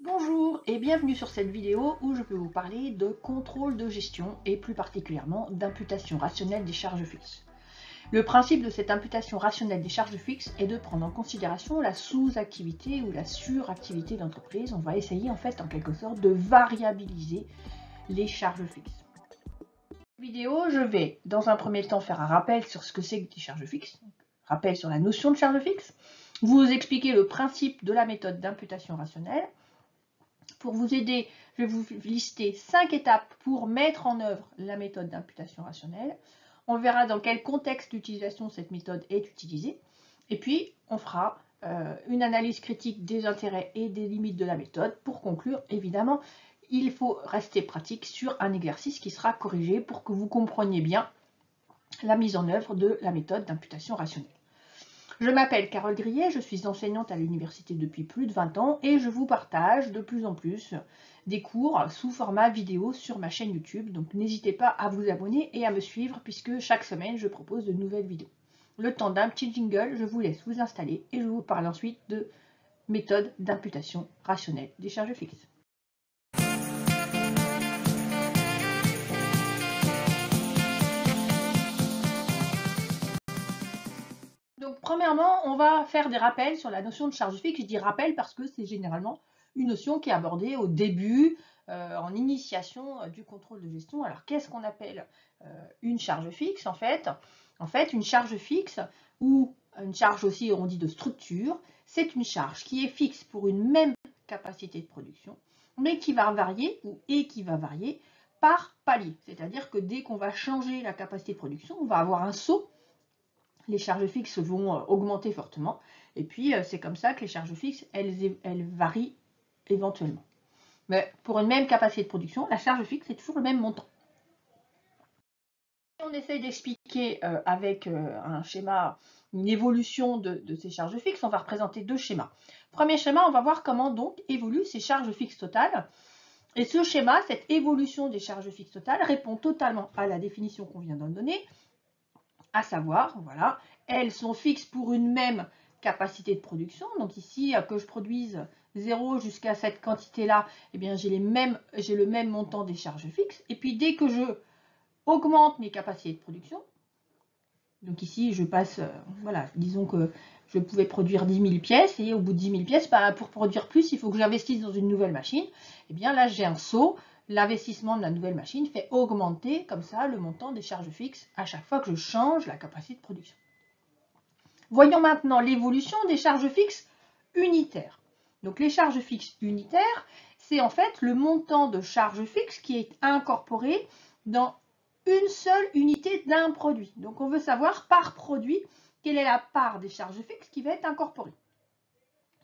Bonjour et bienvenue sur cette vidéo où je peux vous parler de contrôle de gestion et plus particulièrement d'imputation rationnelle des charges fixes. Le principe de cette imputation rationnelle des charges fixes est de prendre en considération la sous-activité ou la suractivité d'entreprise. On va essayer en fait en quelque sorte de variabiliser les charges fixes. Dans cette vidéo, je vais dans un premier temps faire un rappel sur ce que c'est que des charges fixes, rappel sur la notion de charge fixe, vous expliquer le principe de la méthode d'imputation rationnelle. Pour vous aider, je vais vous lister 5 étapes pour mettre en œuvre la méthode d'imputation rationnelle. On verra dans quel contexte d'utilisation cette méthode est utilisée. Et puis, on fera une analyse critique des intérêts et des limites de la méthode. Pour conclure, évidemment, il faut rester pratique sur un exercice qui sera corrigé pour que vous compreniez bien la mise en œuvre de la méthode d'imputation rationnelle. Je m'appelle Carole Grillet, je suis enseignante à l'université depuis plus de 20 ans et je vous partage de plus en plus des cours sous format vidéo sur ma chaîne YouTube. Donc n'hésitez pas à vous abonner et à me suivre puisque chaque semaine je propose de nouvelles vidéos. Le temps d'un petit jingle, je vous laisse vous installer et je vous parle ensuite de méthode d'imputation rationnelle des charges fixes. Donc, premièrement, on va faire des rappels sur la notion de charge fixe. Je dis rappel parce que c'est généralement une notion qui est abordée au début, en initiation du contrôle de gestion. Alors, qu'est-ce qu'on appelle une charge fixe en fait, une charge fixe, ou une charge aussi, on dit de structure, c'est une charge qui est fixe pour une même capacité de production, mais qui va varier, qui va varier par palier. C'est-à-dire que dès qu'on va changer la capacité de production, on va avoir un saut. Les charges fixes vont augmenter fortement. Et puis, c'est comme ça que les charges fixes, elles varient éventuellement. Mais pour une même capacité de production, la charge fixe est toujours le même montant. On essaye d'expliquer avec un schéma, une évolution de ces charges fixes. On va représenter deux schémas. Premier schéma, on va voir comment donc évoluent ces charges fixes totales. Et ce schéma, cette évolution des charges fixes totales, répond totalement à la définition qu'on vient d'en donner, à savoir, voilà, elles sont fixes pour une même capacité de production. Donc ici, que je produise 0 jusqu'à cette quantité-là, eh bien j'ai le même montant des charges fixes. Et puis dès que je augmente mes capacités de production, donc ici je passe, voilà, disons que je pouvais produire 10 000 pièces, et au bout de 10 000 pièces, bah, pour produire plus, il faut que j'investisse dans une nouvelle machine. Et bien là, j'ai un saut. L'investissement de la nouvelle machine fait augmenter comme ça le montant des charges fixes à chaque fois que je change la capacité de production. Voyons maintenant l'évolution des charges fixes unitaires. Donc les charges fixes unitaires, c'est en fait le montant de charges fixes qui est incorporé dans une seule unité d'un produit. Donc on veut savoir par produit quelle est la part des charges fixes qui va être incorporée.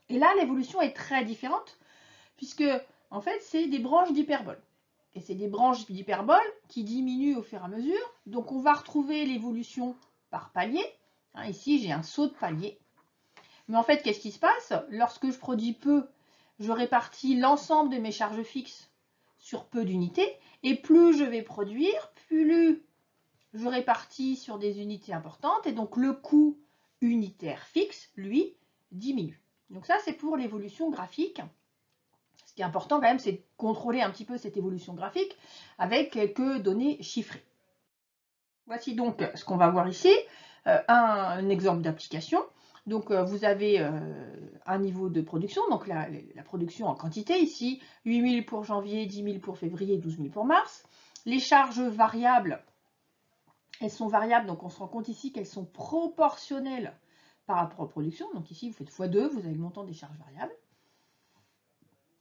Et là, l'évolution est très différente puisque en fait, c'est des branches d'hyperbole. Et c'est des branches d'hyperbole qui diminuent au fur et à mesure. Donc on va retrouver l'évolution par palier. Ici, j'ai un saut de palier. Mais en fait, qu'est-ce qui se passe? Lorsque je produis peu, je répartis l'ensemble de mes charges fixes sur peu d'unités. Et plus je vais produire, plus je répartis sur des unités importantes. Et donc, le coût unitaire fixe, lui, diminue. Donc ça, c'est pour l'évolution graphique. Ce qui est important quand même, c'est de contrôler un petit peu cette évolution graphique avec quelques données chiffrées. Voici donc ce qu'on va voir ici, un exemple d'application. Donc vous avez un niveau de production, donc la production en quantité ici, 8 000 pour janvier, 10 000 pour février, 12 000 pour mars. Les charges variables, elles sont variables, donc on se rend compte ici qu'elles sont proportionnelles par rapport aux productions. Donc ici, vous faites x2, vous avez le montant des charges variables.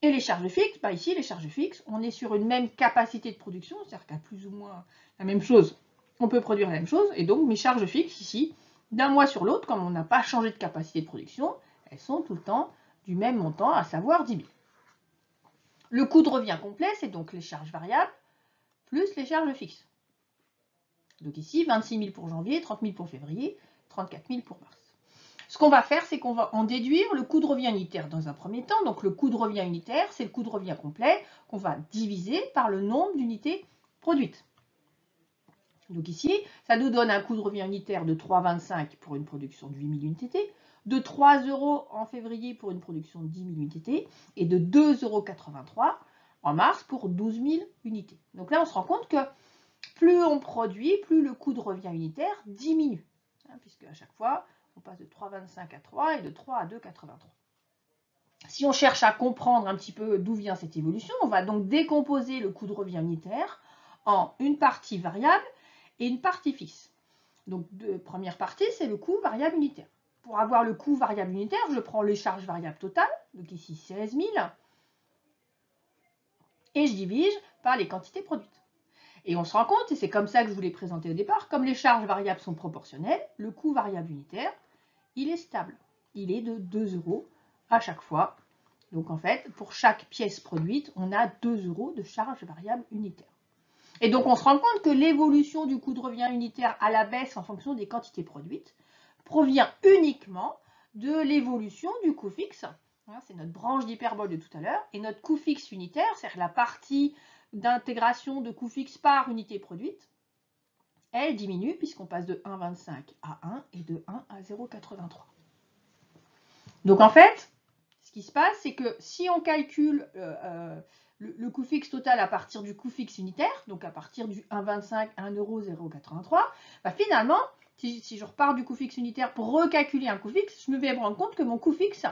Et les charges fixes, bah ici, les charges fixes, on est sur une même capacité de production, c'est-à-dire qu'à plus ou moins la même chose, on peut produire la même chose. Et donc, mes charges fixes, ici, d'un mois sur l'autre, comme on n'a pas changé de capacité de production, elles sont tout le temps du même montant, à savoir 10 000. Le coût de revient complet, c'est donc les charges variables plus les charges fixes. Donc ici, 26 000 pour janvier, 30 000 pour février, 34 000 pour mars. Ce qu'on va faire, c'est qu'on va en déduire le coût de revient unitaire dans un premier temps. Donc le coût de revient unitaire, c'est le coût de revient complet qu'on va diviser par le nombre d'unités produites. Donc ici, ça nous donne un coût de revient unitaire de 3,25 pour une production de 8 000 unités, de 3 € en février pour une production de 10 000 unités et de 2,83 € en mars pour 12 000 unités. Donc là, on se rend compte que plus on produit, plus le coût de revient unitaire diminue, puisque à chaque fois, on passe de 3,25 à 3 et de 3 à 2,83. Si on cherche à comprendre un petit peu d'où vient cette évolution, on va donc décomposer le coût de revient unitaire en une partie variable et une partie fixe. Donc, première partie, c'est le coût variable unitaire. Pour avoir le coût variable unitaire, je prends les charges variables totales, donc ici 16 000, et je divise par les quantités produites. Et on se rend compte, et c'est comme ça que je vous l'ai présenté au départ, comme les charges variables sont proportionnelles, le coût variable unitaire, il est stable. Il est de 2 € à chaque fois. Donc en fait, pour chaque pièce produite, on a 2 € de charge variable unitaire. Et donc on se rend compte que l'évolution du coût de revient unitaire à la baisse en fonction des quantités produites provient uniquement de l'évolution du coût fixe. C'est notre branche d'hyperbole de tout à l'heure. Et notre coût fixe unitaire, c'est-à-dire la partie d'intégration de coût fixe par unité produite, elle diminue puisqu'on passe de 1,25 à 1 et de 1 à 0,83. Donc en fait, ce qui se passe, c'est que si on calcule le coût fixe total à partir du coût fixe unitaire, donc à partir du 1,25 à 1,083 €, bah finalement, si je repars du coût fixe unitaire pour recalculer un coût fixe, je vais me rendre compte que mon coût fixe,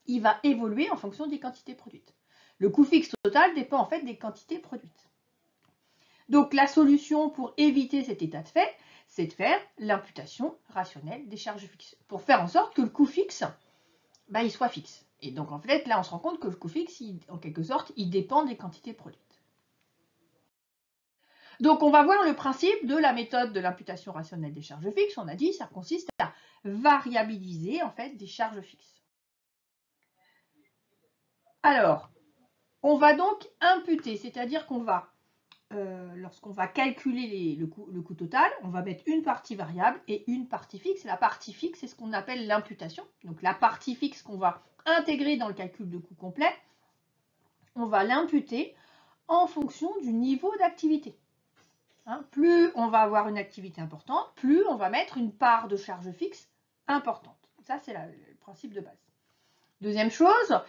il va évoluer en fonction des quantités produites. Le coût fixe total dépend en fait des quantités produites. Donc la solution pour éviter cet état de fait, c'est de faire l'imputation rationnelle des charges fixes, pour faire en sorte que le coût fixe, bah, il soit fixe. Et donc en fait, là on se rend compte que le coût fixe, en quelque sorte, il dépend des quantités produites. Donc on va voir le principe de la méthode de l'imputation rationnelle des charges fixes. On a dit, ça consiste à variabiliser en fait des charges fixes. Alors, on va donc imputer, c'est-à-dire qu'on va, lorsqu'on va calculer le coût total, on va mettre une partie variable et une partie fixe. La partie fixe, c'est ce qu'on appelle l'imputation. Donc la partie fixe qu'on va intégrer dans le calcul de coût complet, on va l'imputer en fonction du niveau d'activité. Plus on va avoir une activité importante, plus on va mettre une part de charge fixe importante. Ça, c'est le principe de base. Deuxième chose,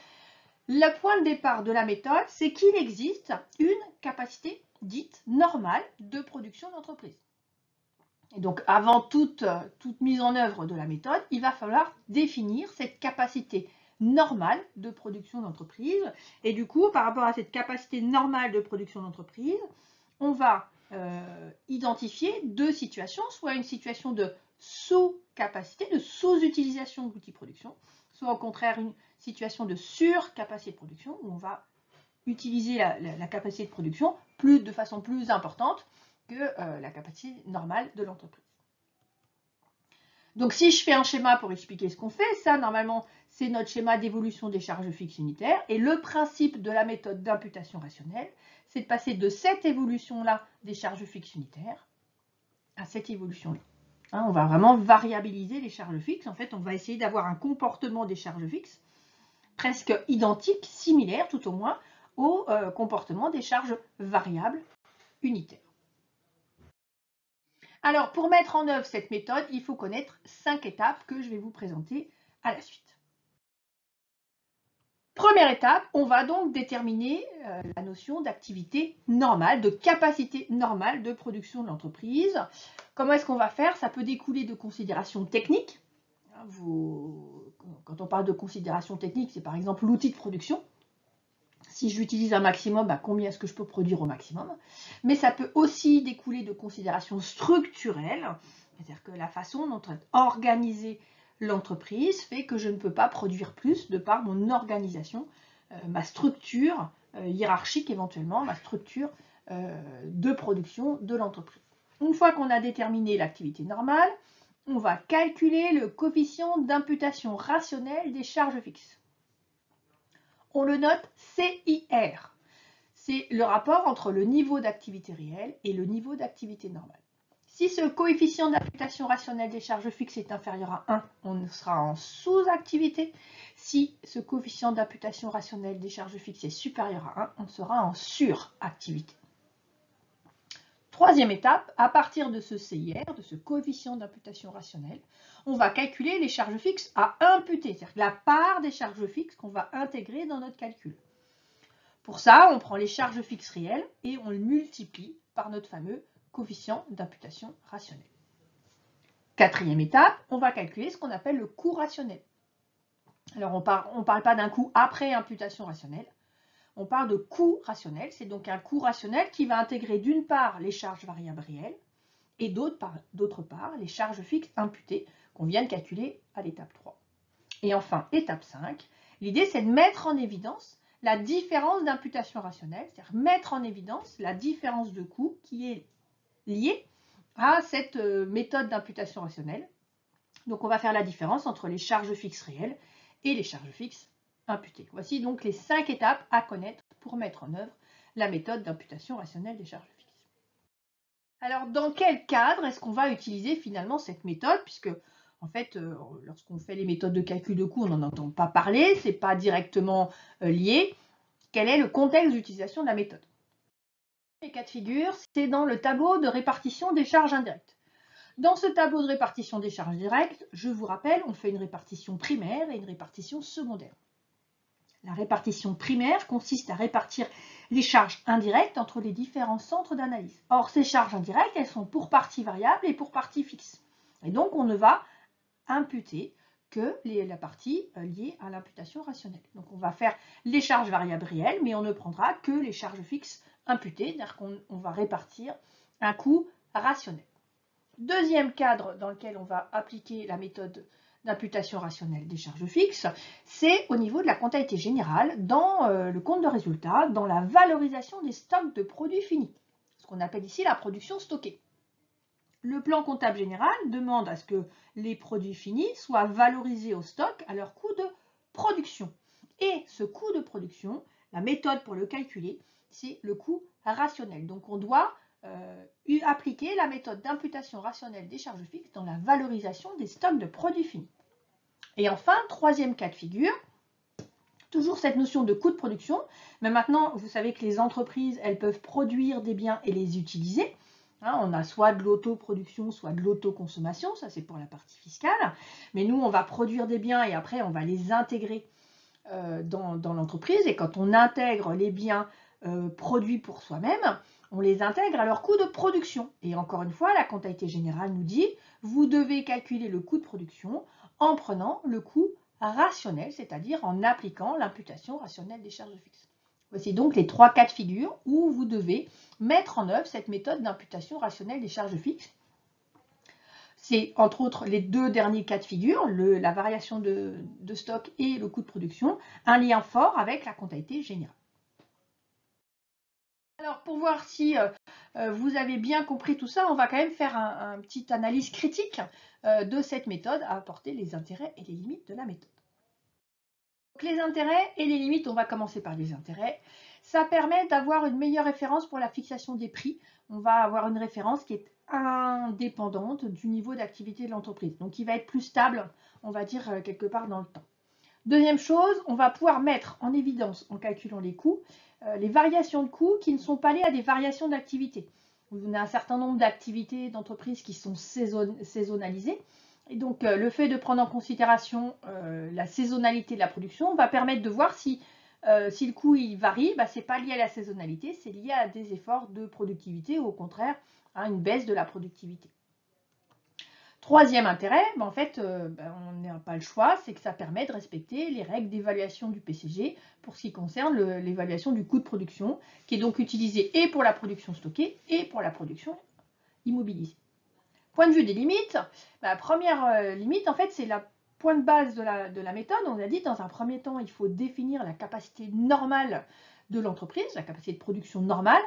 le point de départ de la méthode, c'est qu'il existe une capacité dite normale de production d'entreprise. Et donc, avant toute mise en œuvre de la méthode, il va falloir définir cette capacité normale de production d'entreprise. Et du coup, par rapport à cette capacité normale de production d'entreprise, on va identifier deux situations, soit une situation de sous-capacité, de sous-utilisation de l'outil production, soit au contraire une situation de surcapacité de production, où on va utiliser la capacité de production de façon plus importante que la capacité normale de l'entreprise. Donc si je fais un schéma pour expliquer ce qu'on fait, ça normalement c'est notre schéma d'évolution des charges fixes unitaires, et le principe de la méthode d'imputation rationnelle, c'est de passer de cette évolution-là des charges fixes unitaires à cette évolution-là. On va vraiment variabiliser les charges fixes. En fait, on va essayer d'avoir un comportement des charges fixes presque identique, similaire tout au moins, au comportement des charges variables unitaires. Alors, pour mettre en œuvre cette méthode, il faut connaître 5 étapes que je vais vous présenter à la suite. Première étape, on va donc déterminer la notion d'activité normale, de capacité normale de production de l'entreprise. Comment est-ce qu'on va faire? Ça peut découler de considérations techniques. Quand on parle de considérations techniques, c'est par exemple l'outil de production. Si j'utilise un maximum, combien est-ce que je peux produire au maximum? Mais ça peut aussi découler de considérations structurelles, c'est-à-dire que la façon dont on organise l'entreprise fait que je ne peux pas produire plus de par mon organisation, ma structure hiérarchique éventuellement, ma structure de production de l'entreprise. Une fois qu'on a déterminé l'activité normale, on va calculer le coefficient d'imputation rationnelle des charges fixes. On le note CIR. C'est le rapport entre le niveau d'activité réelle et le niveau d'activité normale. Si ce coefficient d'imputation rationnelle des charges fixes est inférieur à 1, on sera en sous-activité. Si ce coefficient d'imputation rationnelle des charges fixes est supérieur à 1, on sera en suractivité. Troisième étape, à partir de ce CIR, de ce coefficient d'imputation rationnelle, on va calculer les charges fixes à imputer, c'est-à-dire la part des charges fixes qu'on va intégrer dans notre calcul. Pour ça, on prend les charges fixes réelles et on le multiplie par notre fameux coefficient d'imputation rationnelle. Quatrième étape, on va calculer ce qu'on appelle le coût rationnel. Alors, on ne parle pas d'un coût après imputation rationnelle, on parle de coût rationnel. C'est donc un coût rationnel qui va intégrer d'une part les charges variables réelles et d'autre part les charges fixes imputées qu'on vient de calculer à l'étape 3. Et enfin, étape 5, l'idée c'est de mettre en évidence la différence d'imputation rationnelle, c'est-à-dire mettre en évidence la différence de coût qui est liée à cette méthode d'imputation rationnelle. Donc on va faire la différence entre les charges fixes réelles et les charges fixes imputées. Voici donc les 5 étapes à connaître pour mettre en œuvre la méthode d'imputation rationnelle des charges fixes. Alors dans quel cadre est-ce qu'on va utiliser finalement cette méthode, puisque en fait, lorsqu'on fait les méthodes de calcul de coût, on n'en entend pas parler, ce n'est pas directement lié. Quel est le contexte d'utilisation de la méthode? Les cas de figure, c'est dans le tableau de répartition des charges indirectes. Dans ce tableau de répartition des charges directes, je vous rappelle, on fait une répartition primaire et une répartition secondaire. La répartition primaire consiste à répartir les charges indirectes entre les différents centres d'analyse. Or, ces charges indirectes, elles sont pour partie variable et pour partie fixe. Et donc, on ne va imputer que la partie liée à l'imputation rationnelle. Donc, on va faire les charges variables réelles, mais on ne prendra que les charges fixes imputées, c'est-à-dire qu'on va répartir un coût rationnel. Deuxième cadre dans lequel on va appliquer la méthode d'imputation rationnelle des charges fixes, c'est au niveau de la comptabilité générale, dans le compte de résultat, dans la valorisation des stocks de produits finis, ce qu'on appelle ici la production stockée. Le plan comptable général demande à ce que les produits finis soient valorisés au stock à leur coût de production. Et ce coût de production, la méthode pour le calculer, c'est le coût rationnel. Donc on doit appliquer la méthode d'imputation rationnelle des charges fixes dans la valorisation des stocks de produits finis. Et enfin, troisième cas de figure, toujours cette notion de coût de production, mais maintenant vous savez que les entreprises, elles peuvent produire des biens et les utiliser. On a soit de l'autoproduction, soit de l'autoconsommation, ça c'est pour la partie fiscale, mais nous on va produire des biens et après on va les intégrer dans l'entreprise, et quand on intègre les biens produits pour soi-même, on les intègre à leur coût de production. Et encore une fois, la comptabilité générale nous dit, vous devez calculer le coût de production en prenant le coût rationnel, c'est-à-dire en appliquant l'imputation rationnelle des charges fixes. Voici donc les 3 cas de figure où vous devez mettre en œuvre cette méthode d'imputation rationnelle des charges fixes. C'est entre autres les 2 derniers cas de figure, la variation de stock et le coût de production, un lien fort avec la comptabilité générale. Alors pour voir si vous avez bien compris tout ça, on va quand même faire une petite analyse critique de cette méthode à apporter les intérêts et les limites de la méthode. Donc, les intérêts et les limites, on va commencer par les intérêts. Ça permet d'avoir une meilleure référence pour la fixation des prix. On va avoir une référence qui est indépendante du niveau d'activité de l'entreprise. Donc il va être plus stable, on va dire, quelque part dans le temps. Deuxième chose, on va pouvoir mettre en évidence, en calculant les coûts, les variations de coûts qui ne sont pas liées à des variations d'activité. On a un certain nombre d'activités d'entreprise qui sont saisonnalisées. Et donc, le fait de prendre en considération la saisonnalité de la production va permettre de voir si le coût il varie, ce n'est pas lié à la saisonnalité, c'est lié à des efforts de productivité ou au contraire à une baisse de la productivité. Troisième intérêt, en fait, on n'a pas le choix, c'est que ça permet de respecter les règles d'évaluation du PCG pour ce qui concerne l'évaluation du coût de production, qui est donc utilisé et pour la production stockée et pour la production immobilisée. Point de vue des limites, la première limite, en fait, c'est la point de base de la méthode. On a dit, dans un premier temps, il faut définir la capacité normale de l'entreprise, la capacité de production normale.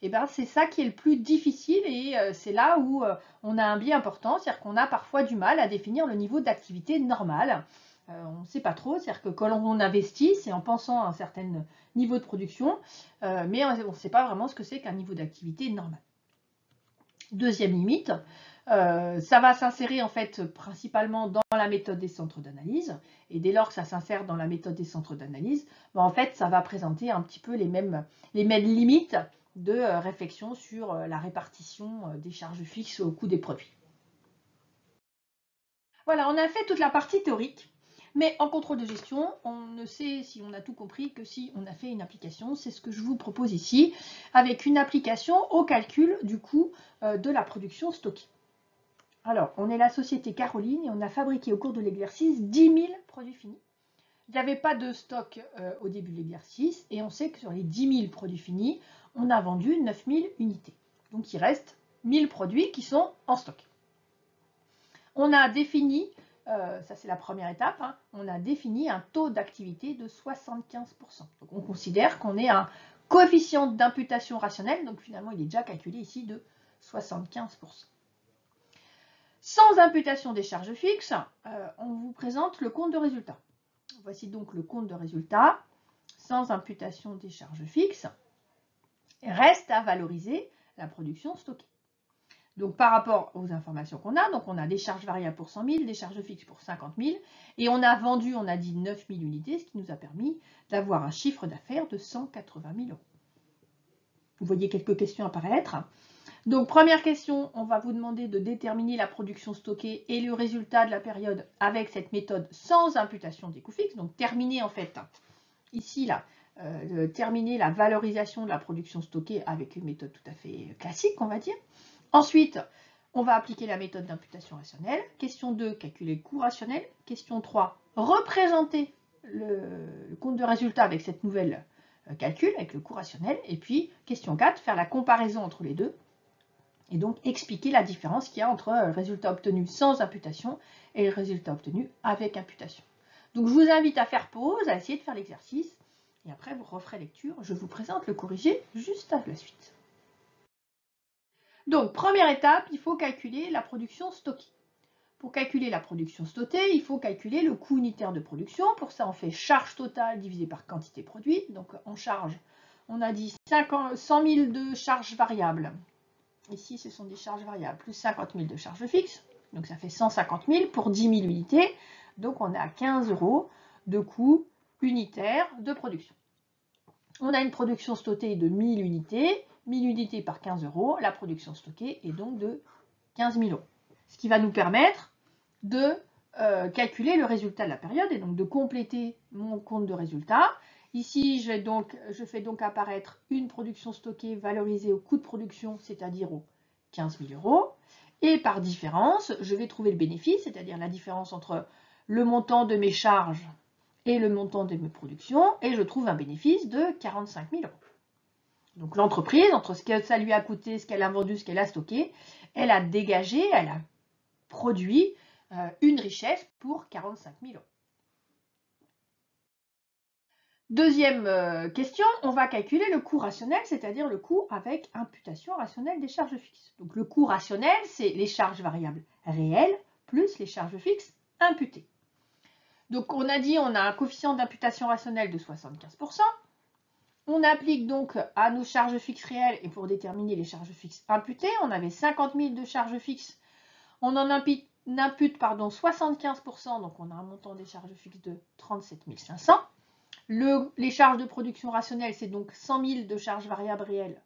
Et c'est ça qui est le plus difficile et c'est là où on a un biais important, c'est-à-dire qu'on a parfois du mal à définir le niveau d'activité normale. On ne sait pas trop, c'est-à-dire que quand on investit, c'est en pensant à un certain niveau de production, mais on ne sait pas vraiment ce que c'est qu'un niveau d'activité normal. Deuxième limite, ça va s'insérer en fait principalement dans la méthode des centres d'analyse, et dès lors que ça s'insère dans la méthode des centres d'analyse, en fait ça va présenter un petit peu les mêmes limites de réflexion sur la répartition des charges fixes au coût des produits. Voilà, on a fait toute la partie théorique, mais en contrôle de gestion, on ne sait si on a tout compris que si on a fait une application. C'est ce que je vous propose ici, avec une application au calcul du coût de la production stockée. Alors, on est la société Caroline et on a fabriqué au cours de l'exercice 10 000 produits finis. Il n'y avait pas de stock au début de l'exercice et on sait que sur les 10 000 produits finis, on a vendu 9 000 unités. Donc, il reste 1000 produits qui sont en stock. On a défini, ça c'est la première étape, hein, on a défini un taux d'activité de 75%. Donc, on considère qu'on est un coefficient d'imputation rationnelle, donc finalement il est déjà calculé ici de 75%. Sans imputation des charges fixes, on vous présente le compte de résultat. Voici donc le compte de résultat, sans imputation des charges fixes. Reste à valoriser la production stockée. Donc par rapport aux informations qu'on a, donc on a des charges variables pour 100 000, des charges fixes pour 50 000, et on a vendu, on a dit 9 000 unités, ce qui nous a permis d'avoir un chiffre d'affaires de 180 000 euros. Vous voyez quelques questions apparaître. Donc première question, on va vous demander de déterminer la production stockée et le résultat de la période avec cette méthode sans imputation des coûts fixes. Donc terminer en fait, ici là, terminer la valorisation de la production stockée avec une méthode tout à fait classique, on va dire. Ensuite, on va appliquer la méthode d'imputation rationnelle. Question 2, calculer le coût rationnel. Question 3, représenter le compte de résultat avec cette nouvelle calcul, avec le coût rationnel. Et puis, question 4, faire la comparaison entre les deux. Et donc, expliquer la différence qu'il y a entre le résultat obtenu sans imputation et le résultat obtenu avec imputation. Donc, je vous invite à faire pause, à essayer de faire l'exercice. Et après, vous referez lecture. Je vous présente le corrigé juste à la suite. Donc, première étape, il faut calculer la production stockée. Pour calculer la production stockée, il faut calculer le coût unitaire de production. Pour ça, on fait charge totale divisée par quantité produite. Donc, en charge, on a dit 100 000 de charges variables. Ici, ce sont des charges variables, plus 50 000 de charges fixes. Donc, ça fait 150 000 pour 10 000 unités. Donc, on a 15 € de coût unitaire de production. On a une production stockée de 1000 unités. 1000 unités par 15 €, la production stockée est donc de 15 000 €. Ce qui va nous permettre de calculer le résultat de la période et donc de compléter mon compte de résultat. Ici, je fais donc apparaître une production stockée valorisée au coût de production, c'est-à-dire aux 15 000 €. Et par différence, je vais trouver le bénéfice, c'est-à-dire la différence entre le montant de mes charges et le montant de mes productions, et je trouve un bénéfice de 45 000 €. Donc l'entreprise, entre ce que ça lui a coûté, ce qu'elle a vendu, ce qu'elle a stocké, elle a dégagé, elle a produit une richesse pour 45 000 €. Deuxième question, on va calculer le coût rationnel, c'est-à-dire le coût avec imputation rationnelle des charges fixes. Donc le coût rationnel, c'est les charges variables réelles plus les charges fixes imputées. Donc on a dit, on a un coefficient d'imputation rationnelle de 75%. On applique donc à nos charges fixes réelles et pour déterminer les charges fixes imputées, on avait 50 000 de charges fixes. On en impute 75%, donc on a un montant des charges fixes de 37 500. Les charges de production rationnelle, c'est donc 100 000 de charges variables réelles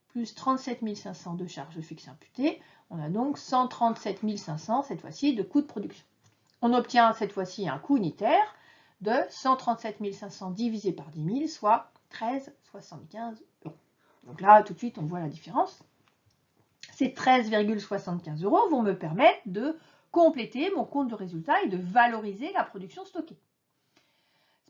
plus 37 500 de charges fixes imputées. On a donc 137 500 cette fois-ci de coût de production. On obtient cette fois-ci un coût unitaire de 137 500 divisé par 10 000, soit 13,75 €. Donc là, tout de suite, on voit la différence. Ces 13,75 € vont me permettre de compléter mon compte de résultat et de valoriser la production stockée.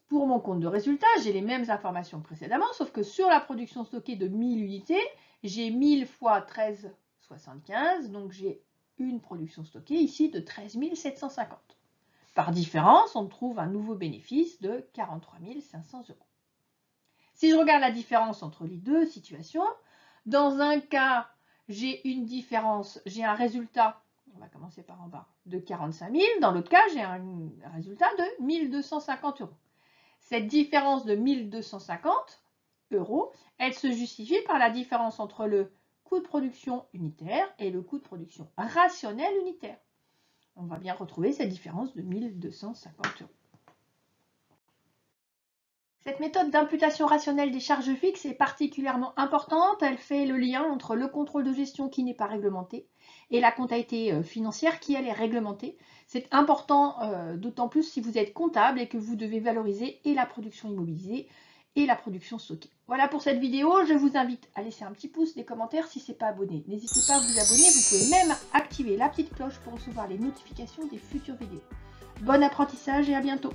Pour mon compte de résultat, j'ai les mêmes informations que précédemment, sauf que sur la production stockée de 1000 unités, j'ai 1000 fois 13,75, donc j'ai une production stockée ici de 13 750. Par différence, on trouve un nouveau bénéfice de 43 500 €. Si je regarde la différence entre les deux situations, dans un cas, j'ai une différence, j'ai un résultat, on va commencer par en bas, de 45 000. Dans l'autre cas, j'ai un résultat de 1250 €. Cette différence de 1250 €, elle se justifie par la différence entre le coût de production unitaire et le coût de production rationnel unitaire. On va bien retrouver cette différence de 1250 €. Cette méthode d'imputation rationnelle des charges fixes est particulièrement importante. Elle fait le lien entre le contrôle de gestion qui n'est pas réglementé et la comptabilité financière qui, elle, est réglementée. C'est important, d'autant plus si vous êtes comptable et que vous devez valoriser et la production immobilisée et la production stockée. Voilà pour cette vidéo. Je vous invite à laisser un petit pouce, des commentaires si ce n'est pas abonné. N'hésitez pas à vous abonner. Vous pouvez même activer la petite cloche pour recevoir les notifications des futures vidéos. Bon apprentissage et à bientôt!